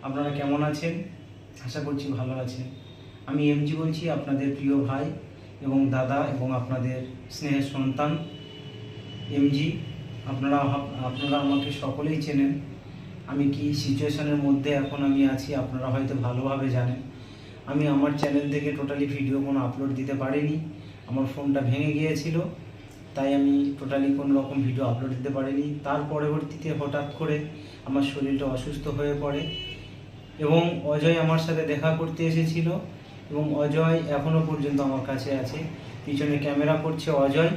আপনারা কেমন আছেন? আশা করছি ভালো আছেন। আমি এমজি বলছি, আপনাদের প্রিয় ভাই এবং দাদা এবং আপনাদের স্নেহের সন্তান এমজি। আপনারা আমাকে সকলেই চেনেন। আমি কি সিচুয়েশনের মধ্যে এখন আমি আছি আপনারা হয়তো ভালোভাবে জানেন। আমি আমার চ্যানেল থেকে টোটালি ভিডিও কোনো আপলোড দিতে পারিনি। আমার ফোনটা ভেঙে গিয়েছিল, তাই আমি টোটালি কোনো রকম ভিডিও আপলোড দিতে পারিনি। তার পরবর্তীতে হঠাৎ করে আমার শরীরটা অসুস্থ হয়ে পড়ে এবং অজয় আমার সাথে দেখা করতে এসেছিল এবং অজয় এখনও পর্যন্ত আমার কাছে আছে। পিছনে ক্যামেরা করছে Ajay,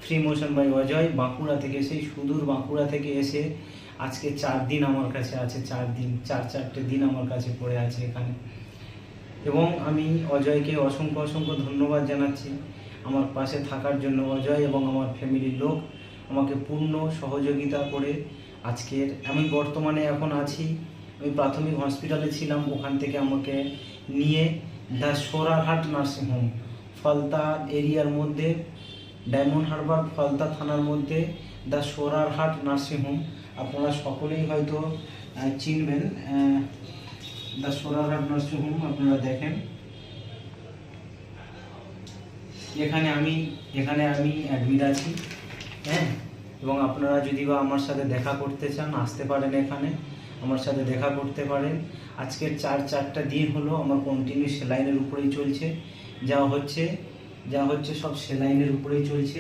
free motion by Ajay. Bankura থেকে, সেই সুদূর বাঁকুড়া থেকে এসে আজকে 4 দিন আমার কাছে আছে। 4 দিন আমার কাছে পড়ে আছে এখানে। এবং আমি অজয়কে অসংখ্য ধন্যবাদ জানাচ্ছি আমার পাশে থাকার জন্য। অজয় এবং আমার ফ্যামিলির লোক আমাকে পূর্ণ সহযোগিতা করে আজকের আমি বর্তমানে এখন আছি। আমি প্রাথমিক হসপিটালে ছিলাম, ওখান থেকে আমাকে নিয়ে দ্য সোরারহাট নার্সিংহোম, ফলতা এরিয়ার মধ্যে, ডায়মন্ড হারবার ফলতা থানার মধ্যে দ্য সোরারহাট নার্সিংহোম। আপনারা সকলেই হয়তো চিনবেন দ্য সোরারহাট নার্সিংহোম। আপনারা দেখেন এখানে আমি অ্যাডমিট আছি, হ্যাঁ। এবং আপনারা যদি বা আমার সাথে দেখা করতে চান, আসতে পারেন এখানে, আমার সাথে দেখা করতে পারেন। আজকের 4টা দিন হলো আমার কন্টিনিউ সেলাইনের উপরেই চলছে। যা হচ্ছে সব সেলাইনের উপরেই চলছে।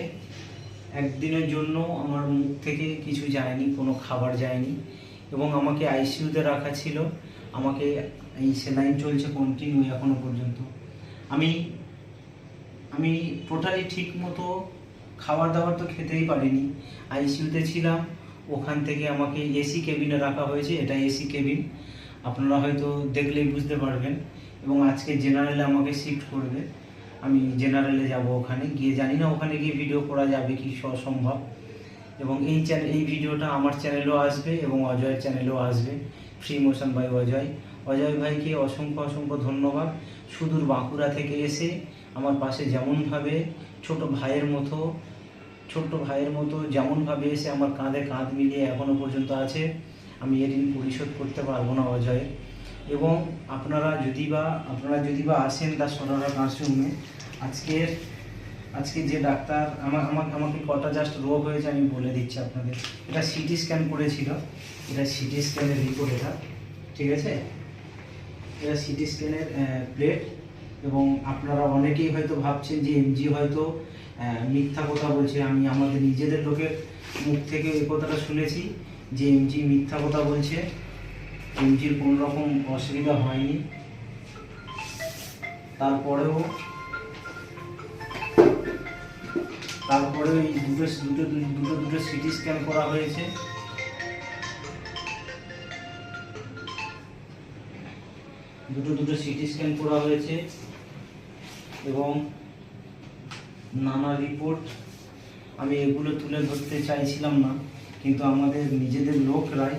একদিনের জন্য আমার মুখ থেকে কিছু যায়নি, কোনো খাবার যায়নি এবং আমাকে আইসিইউতে রাখা ছিল। আমাকে এই সেলাইন চলছে কন্টিনিউ এখনো পর্যন্ত। আমি টোটালি ঠিক মতো খাবার দাবার তো খেতেই পারিনি। আইসিইউতে ছিলাম, ওখান থেকে আমাকে এসি কেবিনে রাখা হয়েছে। এটা এসি কেবিন, আপনারা হয়তো দেখলেই বুঝতে পারবেন। এবং আজকে জেনারেলে আমাকে শিফট করবে। আমি জেনারেলে যাব, ওখানে গিয়ে জানি না ওখানে গিয়ে ভিডিও করা যাবে কি সম্ভব। এবং এই ভিডিওটা আমার চ্যানেলেও আসবে এবং অজয়ের চ্যানেলেও আসবে, free motion by Ajay. Ajay ভাইকে অসংখ্য ধন্যবাদ। সুদূর বাঁকুড়া থেকে এসে আমার পাশে যেমনভাবে ছোট ভাইয়ের মতো যেমনভাবে এসে আমার কাঁধে কাঁধ মিলিয়ে এখনও পর্যন্ত আছে। আমি এর ঋণ পরিশোধ করতে পারবো না অজয়। এবং আপনারা যদি বা আসেন তার সোনারহাট নার্সিংহোমে, আজকে যে ডাক্তার আমাকে কটা জাস্ট রোগ হয়েছে আমি বলে দিচ্ছি আপনাদের। এটা সিটি স্ক্যান করেছিল, এটা সিটি স্ক্যানের রিপোর্ট, এটা ঠিক আছে। এটা সিটি স্ক্যানের প্লেট। এবং আপনারা অনেকেই হয়তো ভাবছেন যে এমজি হয়তো মিথ্যা কথা বলছে। আমি আমাদের নিজেদের লোকের মুখ থেকে এই কথাটা শুনেছি যে এমজি মিথ্যা কথা বলছে। এমজির কোনো রকম অসুবিধা হয়নি। তারপরেও এই দুটো সিটি স্ক্যান করা হয়েছে। দুটো সিটি স্ক্যান করা হয়েছে এবং নানা রিপোর্ট। আমি এগুলো তুলে ধরতে চাইছিলাম না, কিন্তু আমাদের নিজেদের লোকরাই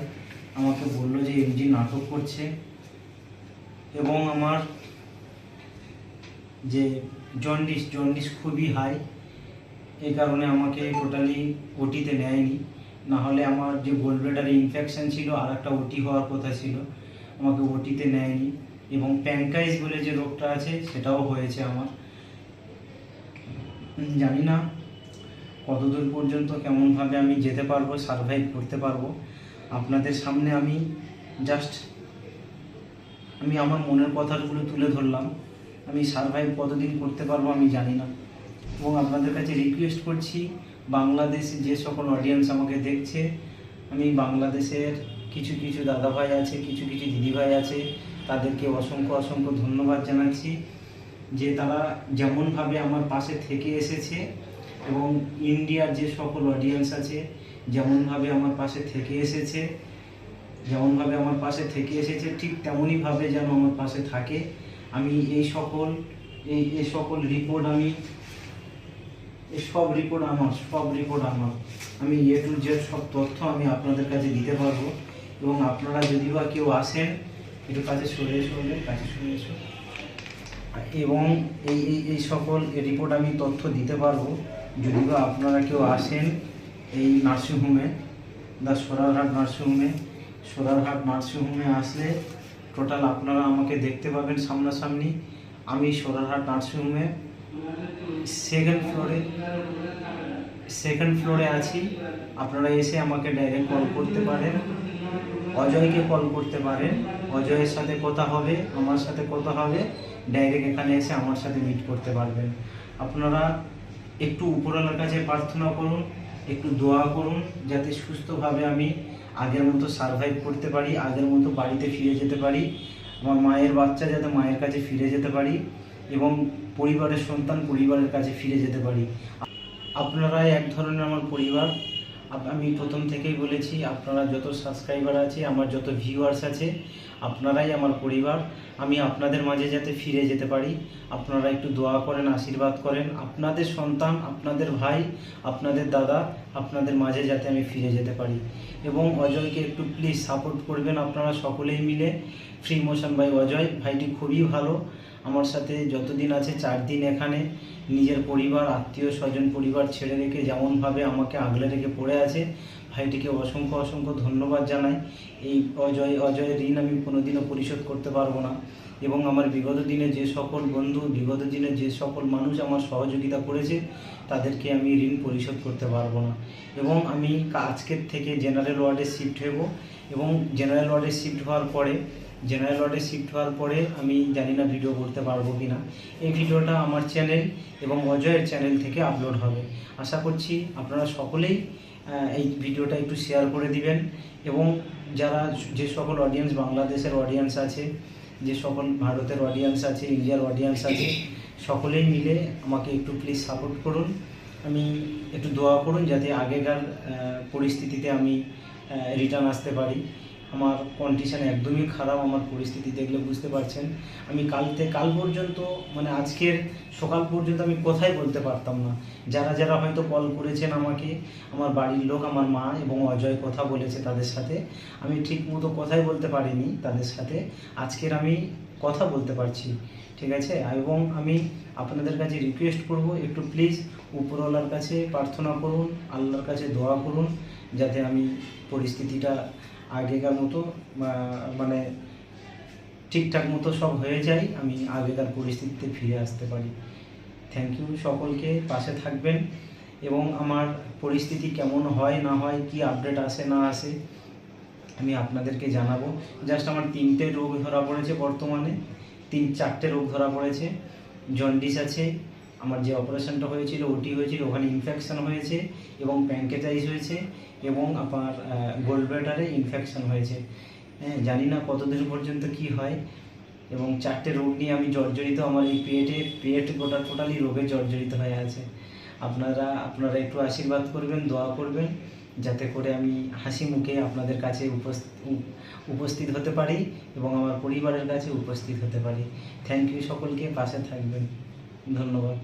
আমাকে বললো যে এমজি নাটক করছে। এবং আমার যে জন্ডিস খুবই হাই, এই কারণে আমাকে টোটালি ওটিতে নেয়নি। না হলে আমার যে গোলব্লাডারে ইনফেকশন ছিল, আর একটা ওটি হওয়ার কথা ছিল, আমাকে ওটিতে নেয়নি। এবং প্যানকাইস বলে যে রোগটা আছে সেটাও হয়েছে আমার। জানি না কতদূর পর্যন্ত কেমনভাবে আমি যেতে পারবো, সারভাইভ করতে পারবো। আপনাদের সামনে আমি আমার মনের কথাগুলো তুলে ধরলাম। আমি সারভাইভ কতদিন করতে পারবো আমি জানি না। এবং আপনাদের কাছে রিকোয়েস্ট করছি, বাংলাদেশে যে সকল অডিয়েন্স আমাকে দেখছে, আমি বাংলাদেশের কিছু দাদাভাই আছে, কিছু দিদিভাই আছে, তাদেরকে অসংখ্য ধন্যবাদ জানাচ্ছি যে তারা যেমনভাবে আমার পাশে থেকে এসেছে। এবং ইন্ডিয়ার যে সকল অডিয়েন্স আছে যেমনভাবে আমার পাশে থেকে এসেছে ঠিক তেমনইভাবে যেন আমার পাশে থাকে। আমি এই সকল রিপোর্ট সব রিপোর্ট আমার আমি A to Z সব তথ্য আমি আপনাদের কাছে দিতে পারবো। এবং আপনারা যদি বা কেউ আসেন, একটু কাছে সরে এসো, এবং এই সকল রিপোর্ট আমি তথ্য দিতে পারবো যদি বা আপনারা কেউ আসেন এই নার্সিংহোমে, দ্য সোরারহাট নার্সিংহোমে আসলে টোটাল আপনারা আমাকে দেখতে পাবেন সামনাসামনি। আমি সোনারহাট নার্সিংহোমে সেকেন্ড ফ্লোরে আছি। আপনারা এসে আমাকে ডাইরেক্ট কল করতে পারেন, অজয়কে কল করতে পারেন। অজয়ের সাথে কথা হবে, আমার সাথে কথা হবে, ডাইরেক্ট এখানে এসে আমার সাথে মিট করতে পারবেন। আপনারা একটু উপরওয়ালার কাছে প্রার্থনা করুন, একটু দোয়া করুন, যাতে সুস্থভাবে আমি আগের মতো সারভাইভ করতে পারি, আগের মতো বাড়িতে ফিরে যেতে পারি, আমার মায়ের বাচ্চা যাতে মায়ের কাছে ফিরে যেতে পারি এবং পরিবারের সন্তান পরিবারের কাছে ফিরে যেতে পারি। আপনারাই এক ধরনের আমার পরিবার। আমি প্রথম থেকেই বলেছি, আপনারা যত সাবস্ক্রাইবার আছে, আমার যত ভিউয়ার্স আছে, আপনারাই আমার পরিবার। আমি আপনাদের মাঝে যাতে ফিরে যেতে পারি, আপনারা একটু দোয়া করেন, আশীর্বাদ করেন। আপনাদের সন্তান, আপনাদের ভাই, আপনাদের দাদা, আপনাদের মাঝে যাতে আমি ফিরে যেতে পারি। এবং অজয়কে একটু প্লিজ সাপোর্ট করবেন আপনারা সকলেই মিলে। ফ্রি মোশন বাই অজয় ভাইটি খুবই ভালো, আমার সাথে যতদিন আছে 4 দিন এখানে নিজের পরিবার, আত্মীয় স্বজন, পরিবার ছেড়ে রেখে যেমনভাবে আমাকে আগলে রেখে পড়ে আছে, ভাইটিকে অসংখ্য অসংখ্য ধন্যবাদ জানাই। এই অজয়ের ঋণ আমি কোনোদিনও পরিশোধ করতে পারবো না। এবং আমার বিগত দিনে যে সকল বন্ধু, বিগত দিনে যে সকল মানুষ আমার সহযোগিতা করেছে, তাদেরকে আমি ঋণ পরিশোধ করতে পারবো না। এবং আমি আজকের থেকে জেনারেল ওয়ার্ডে শিফট হব এবং জেনারেল ওয়ার্ডে শিফট হওয়ার পরে আমি জানি না ভিডিও করতে পারবো কি না। এই ভিডিওটা আমার চ্যানেল এবং অজয়ের চ্যানেল থেকে আপলোড হবে। আশা করছি আপনারা সকলেই এই ভিডিওটা একটু শেয়ার করে দিবেন এবং যে সকল অডিয়েন্স, বাংলাদেশের অডিয়েন্স আছে, যে সকল ভারতের অডিয়েন্স আছে, ইন্ডিয়ার অডিয়েন্স আছে, সকলেই মিলে আমাকে একটু প্লিজ সাপোর্ট করুন। আমি একটু দোয়া করুন যাতে আগেকার পরিস্থিতিতে আমি রিটার্ন আসতে পারি। আমার কন্ডিশন একদমই খারাপ, আমার পরিস্থিতি দেখলে বুঝতে পারছেন। আমি কাল পর্যন্ত, মানে আজকের সকাল পর্যন্ত আমি কথাই বলতে পারতাম না। যারা হয়তো কল করেছেন আমাকে, আমার বাড়ির লোক, আমার মা এবং অজয় কথা বলেছে, তাদের সাথে আমি ঠিক মতো কথাই বলতে পারিনি তাদের সাথে। আজকের আমি কথা বলতে পারছি, ঠিক আছে। এবং আমি আপনাদের কাছে রিকোয়েস্ট করব, একটু প্লিজ উপরওয়ালার কাছে প্রার্থনা করুন, আল্লাহর কাছে দোয়া করুন, যাতে আমি পরিস্থিতিটা আগেকার মতো মানে ঠিকঠাক মতো সব হয়ে যায়, আমি আগেকার পরিস্থিতিতে ফিরে আসতে পারি। থ্যাংক ইউ সকলকে, পাশে থাকবেন এবং আমার পরিস্থিতি কেমন হয় না হয়, কি আপডেট আসে না আসে, আমি আপনাদেরকে জানাবো। জাস্ট আমার 3টে রোগ ধরা পড়েছে বর্তমানে, 4টে রোগ ধরা পড়েছে। জন্ডিস আছে, আমার যে অপারেশনটা হয়েছিল, ওটি হয়েছিল, ওখানে ইনফেকশন হয়েছে এবং প্যানক্রিয়াটাইটিস হয়েছে এবং আপনার গোল্ড ব্লাডারে ইনফেকশন হয়েছে। হ্যাঁ, জানি না কতদিন পর্যন্ত কি হয়। এবং 4টে রোগ নিয়ে আমি জর্জরিত, আমার এই পেট গোটা টোটালি রোগে জর্জরিত হয়ে আছে। আপনারা একটু আশীর্বাদ করবেন, দোয়া করবেন, যাতে করে আমি হাসি মুখে আপনাদের কাছে উপস্থিত হতে পারি এবং আমার পরিবারের কাছে উপস্থিত হতে পারি। থ্যাংক ইউ সকলকে, পাশে থাকবেন, ধন্যবাদ।